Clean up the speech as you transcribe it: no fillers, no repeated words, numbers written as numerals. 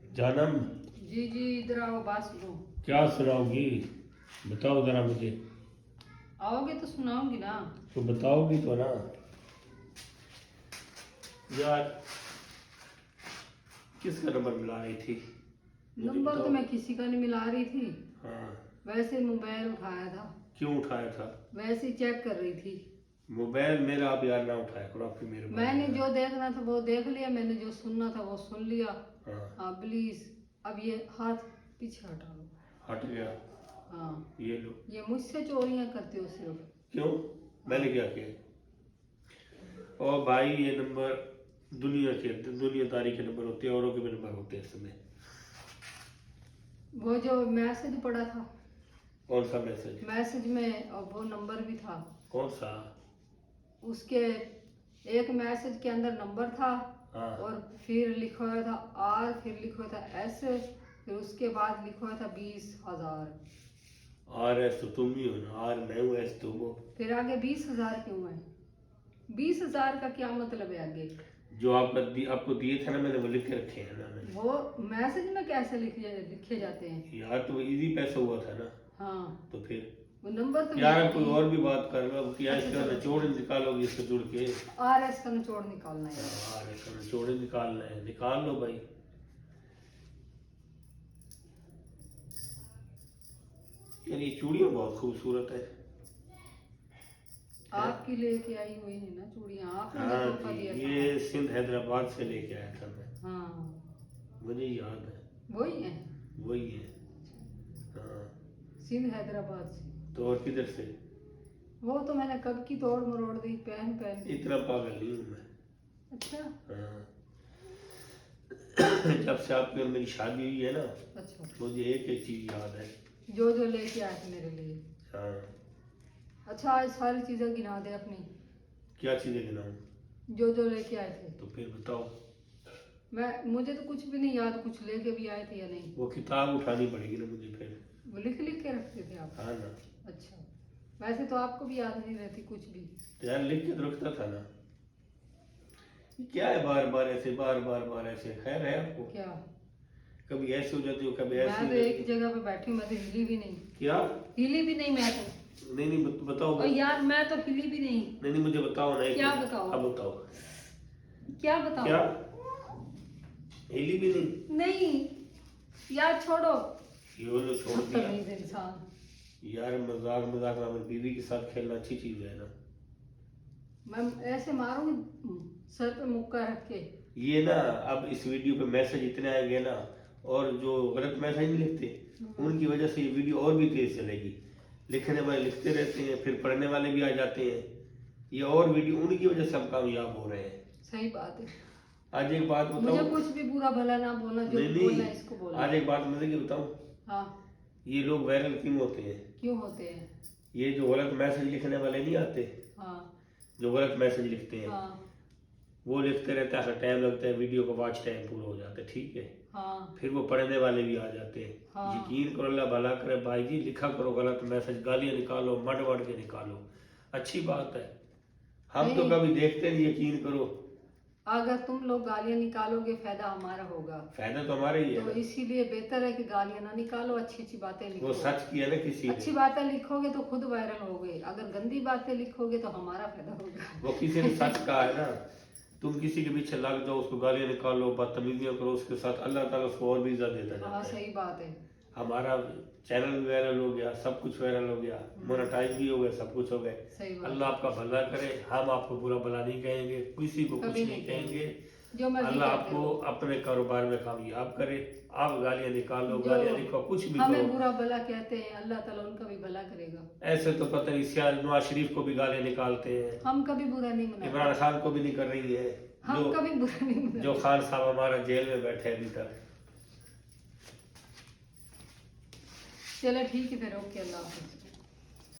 जानम। जी जी, इधर आओ, बात सुनो। क्या सुनाओगी? बताओ जरा मुझे। आओगे तो सुनाऊंगी ना। तो बताओगी तो ना यार। किसका नंबर मिला रही थी? नंबर तो मैं किसी का नहीं मिला रही थी। हाँ। वैसे मोबाइल उठाया था। क्यों उठाया था? वैसे ही चेक कर रही थी। मोबाइल मेरा आप यार ना उठाया करो, आपकी मेरे मैंने जो देखना था वो देख लिया, मैंने जो सुनना था वो सुन लिया। हाँ। हाँ प्लीज, अब ये हाथ पीछे हटा लो। हट गया। हाँ, ये लो। ये मुझसे चोरियां करते हो सिर्फ। क्यों? मैंने क्या किया? और भाई ये नंबर दुनियादारी के नंबर होते हैं, औरों के भी नंबर होते हैं इसमें। वो जो मैसेज पड़ा था। कौन सा मैसेज? मैसेज में और वो नंबर भी था। कौन सा? उसके एक मैसेज के अंदर नंबर था। हाँ। और फिर लिखा हुआ था आर, फिर लिखा हुआ था एस, फिर उसके बाद लिखा हुआ था 20,000। आर एस तो तुम ही हो ना, आर मैं हूँ, एस तुम हो। फिर आगे 20,000 क्यों है? 20,000 का क्या मतलब है आगे? जो आपको दिए थे ना, मैंने वो लिख के रखे हैं ना मैंने। वो मैसेज में कैसे लिखे जाते हैं? यार तो इजी पैसा हुआ था ना। हाँ, तो फिर वो नंबर तो यार अब कोई और भी बात कर लो, क्या अच्छा, इसका निचोड़ निकालोगे इससे जुड़ के? आर एस का निचोड़ निकालना है। आर एस का निचोड़ निकालना है, निकाल लो भाई। यार ये चूड़ियाँ बहुत खूबसूरत है। आपकी लेके आई हुई है ना चूड़ियाँ, आपने हाँ धोखा जी, दिया ये सिंध हैदराबाद से लेके आया था मैं। था। हाँ, मुझे याद है। वही है। वही है। हाँ। सिंध हैदराबाद से। तो और किधर से? वो तो मैंने कब की तोड़ मरोड़ दी पहन पहन के। इतना पागल नहीं हूँ मैं। अच्छा। हाँ। जब से आपकी और मेरी शादी हुई है ना, अच्छा, मुझे एक एक चीज याद है। जो जो लेके आए थे मेरे लिए। हाँ। अच्छा, आज सारी चीजें गिना दे अपनी, क्या चीजें गिनाऊं? जो जो लेके आए थे। तो फिर बताओ। मुझे तो कुछ भी नहीं याद, कुछ लेके भी आए थे या नहीं। वो किताब उठानी पड़ेगी ना मुझे फिर। वो लिख लिख के रखते थे आप? हाँ ना। अच्छा, वैसे तो आपको भी याद नहीं रहती कुछ भी। तो यार लिख के तो रखता था ना। क्या है बार बार ऐसे, बार बार बार ऐसे? खैर है आपको? क्या? कभी ऐसे हो जाती हो, कभी ऐसे मैं तो एक जगह पे बैठी हूँ, मैं तो हिली भी नहीं। क्या? हिली भी नहीं मैं तो। नहीं नहीं बताओ। और यार मैं तो हिली भी नहीं। नहीं नहीं मुझे बताओ ना। क्या बताओ? अब बताओ। क्या बताओ? क्या? हिली भी नहीं? नहीं यार, छोड़ो। ये लो छोड़ दिया। बदतमीज इंसान। यार मजाक मजाक में अपनी बीवी के साथ खेलना अच्छी चीज है ना। मैं ऐसे मारूंगी सर पे मुक्का रख के। ये ना अब इस वीडियो पे मैसेज इतने आएंगे ना, और जो गलत मैसेज नहीं लिखते उनकी वजह से ये वीडियो और भी तेज चलेगी। लिखने वाले लिखते रहते हैं, फिर पढ़ने वाले भी आ जाते हैं। ये और वीडियो उनकी वजह से हम कामयाब हो रहे हैं। सही बात है। आज एक बात बताऊं। मुझे कुछ भी बुरा भला ना बोलना, जो बोलना है इसको बोलना। आज एक बात मुझे बताऊं। हाँ। ये लोग वायरल क्यों होते हैं? क्यों होते हैं? ये जो गलत मैसेज लिखने वाले नहीं आते, हाँ। जो गलत मैसेज लिखते हैं, हाँ। वो लिखते रहते हैं, टाइम लगता है, वीडियो का वॉच टाइम पूरा हो जाता है, ठीक है। हाँ। फिर वो पढ़ने वाले भी आ जाते हैं। हाँ। यकीन करो, अल्लाह भला करे भाई जी, लिखा करो गलत मैसेज, गालियां निकालो, मड वड के निकालो, अच्छी बात है। हम तो कभी देखते नहीं, यकीन करो। अगर तुम लोग गालियां निकालोगे फायदा हमारा होगा। फायदा तो हमारा ही है तो इसीलिए बेहतर है कि गालियां ना निकालो, अच्छी अच्छी बातें लिखो। वो सच किया ना किसी ने। अच्छी बातें लिखोगे तो खुद वायरल होगे, अगर गंदी बातें लिखोगे तो हमारा फायदा होगा। वो किसी ने सच कहा है ना। तुम किसी के पीछे लग जाओ, उसको गालियां निकालो, बदतमीजियां करो उसके साथ, अल्लाह ताला उसको और भी इज्जत देता जाता हाँ, है। सही बात है। हमारा चैनल भी वायरल हो गया, सब कुछ वायरल हो गया, मोनेटाइज भी हो गया, सब कुछ हो गया। अल्लाह आपका भला करे, हम आपको बुरा भला नहीं कहेंगे, किसी को कुछ नहीं कहेंगे। अल्लाह आपको अपने कारोबार में कामयाब करे। आप गालियां निकालो, गालियां लिखो, कुछ भी हमें करो। बुरा भला कहते हैं, अल्लाह ताला उनका भी भला करेगा। ऐसे तो पता नहीं, नवाज शरीफ को भी गालियां निकालते हैं। हम कभी बुरा नहीं मनाते। इमरान खान को भी नहीं कर रही है। हम कभी बुरा नहीं मनाते। जो खान साहब हमारा जेल में बैठे अभी तक। चलो ठीक है फिर, ओके, अल्लाह हाफिज।